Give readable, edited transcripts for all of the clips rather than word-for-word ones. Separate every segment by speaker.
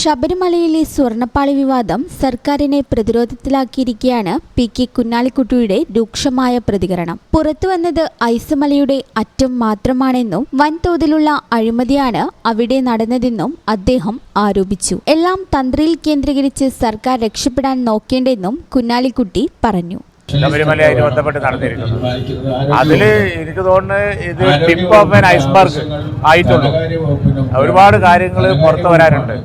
Speaker 1: ശബരിമലയിലെ സ്വർണ്ണപ്പാളി വിവാദം സർക്കാരിനെ പ്രതിരോധത്തിലാക്കിയിരിക്കുകയാണ് പി.കെ. കുഞ്ഞാലിക്കുട്ടിയുടെ രൂക്ഷമായ പ്രതികരണം. പുറത്തുവന്നത് ഐസുമലയുടെ അറ്റം മാത്രമാണെന്നും വൻതോതിലുള്ള അഴിമതിയാണ് അവിടെ നടന്നതെന്നും അദ്ദേഹം ആരോപിച്ചു. എല്ലാം തന്ത്രിയിൽ കേന്ദ്രീകരിച്ച് സർക്കാർ രക്ഷപ്പെടാൻ നോക്കേണ്ടെന്നും കുഞ്ഞാലിക്കുട്ടി പറഞ്ഞു.
Speaker 2: ശബരിമലയായി ബന്ധപ്പെട്ട് നടന്നിരിക്കുന്നത് അതിൽ എനിക്ക് തോന്നുന്നത് ഇത് ടിപ്പ് ഓഫ് ആൻ ഐസ്ബർഗ് ആയിട്ടുള്ളൂ. ഒരുപാട് കാര്യങ്ങൾ പുറത്തു വരാനുണ്ട്.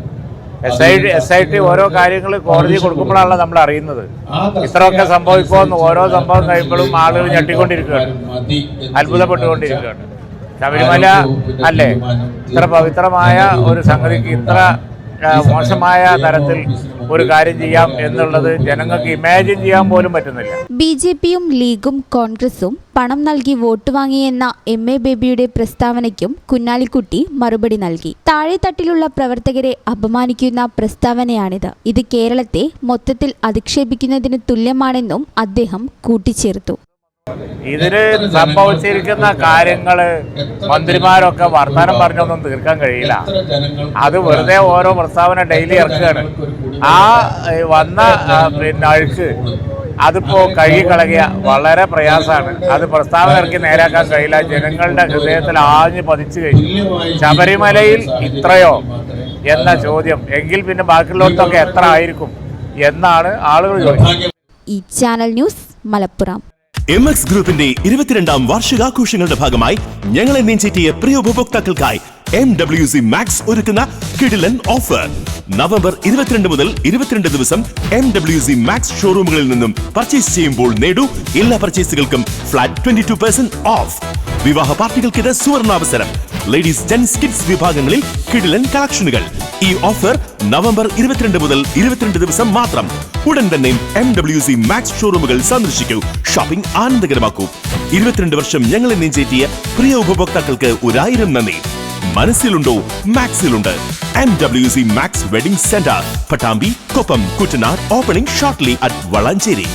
Speaker 2: എസ് ഐ ടി ഓരോ കാര്യങ്ങൾ കോടതി കൊടുക്കുമ്പോഴാണല്ലോ നമ്മൾ അറിയുന്നത്. ഇത്രയൊക്കെ സംഭവിക്കുമെന്ന് ഓരോ സംഭവം കഴിയുമ്പോഴും ആളുകൾ ഞെട്ടിക്കൊണ്ടിരിക്കുകയാണ്, അത്ഭുതപ്പെട്ടുകൊണ്ടിരിക്കുകയാണ്. ശബരിമല അല്ലേ ഇത്ര പവിത്രമായ ഒരു സംഗതിക്ക് ഇത്ര മോശമായ തരത്തിൽ ഒരു കാര്യം ചെയ്യാം എന്നുള്ളത് ജനങ്ങൾക്ക് ഇമാജിൻ ചെയ്യാൻ പോലും പറ്റുന്നില്ല.
Speaker 1: ബി.ജെ.പിയും ലീഗും കോൺഗ്രസും പണം നൽകി വോട്ട് വാങ്ങിയെന്ന എം.എ. ബേബിയുടെ പ്രസ്താവനയ്ക്കും കുഞ്ഞാലിക്കുട്ടി മറുപടി നൽകി. താഴെത്തട്ടിലുള്ള പ്രവർത്തകരെ അപമാനിക്കുന്ന പ്രസ്താവനയാണിത്. ഇത് കേരളത്തെ മൊത്തത്തിൽ അധിക്ഷേപിക്കുന്നതിന് തുല്യമാണെന്നും അദ്ദേഹം കൂട്ടിച്ചേർത്തു.
Speaker 2: ഇതിന് സംഭവിച്ചിരിക്കുന്ന കാര്യങ്ങള് മന്ത്രിമാരൊക്കെ വർത്തമാനം പറഞ്ഞൊന്നും തീർക്കാൻ കഴിയില്ല. അത് വെറുതെ ഓരോ പ്രസ്താവന ഡെയിലി ഇറക്കുകയാണ്. ആ വന്ന അഴുക്ക് അതിപ്പോ കഴുകിക്കളകിയ വളരെ പ്രയാസമാണ്. അത് പ്രസ്താവന ഇറക്കി നേരാക്കാൻ കഴിയില്ല. ജനങ്ങളുടെ ഹൃദയത്തിൽ ആഞ്ഞു പതിച്ചു കഴിഞ്ഞു. ശബരിമലയിൽ ഇത്രയോ എന്ന ചോദ്യം എങ്കിൽ പിന്നെ ബാക്കിയുള്ളവർക്കൊക്കെ എത്ര ആയിരിക്കും എന്നാണ് ആളുകൾ ചോദിക്കുന്നത്.
Speaker 1: ഈ ചാനൽ ന്യൂസ് മലപ്പുറം.
Speaker 3: MX ഗ്രൂപ്പിന്റെ 22ാം വാർഷികാഘോഷങ്ങളുടെ ഭാഗമായി ഞങ്ങളെ നെഞ്ചേറ്റിയ പ്രിയ ഉപഭോക്താക്കൾക്കായി MWC Max ഒരുക്കുന്ന കിടിലൻ ഓഫർ. നവംബർ 22 മുതൽ 22 ദിവസം MWC Max ഷോറൂമുകളിൽ നിന്നും പർച്ചേസ് ചെയ്യുമ്പോൾ നേടൂ എല്ലാ പർച്ചേസുകൾക്കും ഫ്ലാറ്റ് 22% ഓഫ്. വിവാഹ പാർട്ടികൾക്കിത് സുവർണാവസരം. ലേഡീസ് ജെന്റ്സ് കിഡ്സ് വിഭാഗങ്ങളിൽ കിടിലൻ കളക്ഷനുകൾ. ഈ ഓഫർ നവംബർ 22 മുതൽ 22 ദിവസം മാത്രം. ഉടൻ തന്നെ MWC Max ഷോറൂമുകൾ സന്ദർശിക്കൂ. ഷോപ്പിംഗ് ആനന്ദകരമാക്കൂ. 22 വർഷം ഞങ്ങളെ നെഞ്ചേറ്റിയ പ്രിയ ഉപഭോക്താക്കൾക്ക് 1000 നന്ദി. മനസ്സിലുണ്ടോ മാക്സിലുണ്ട്. MWC Max wedding centre, Pattambi, Koppam, Kuttanad. Opening shortly at Valanchery.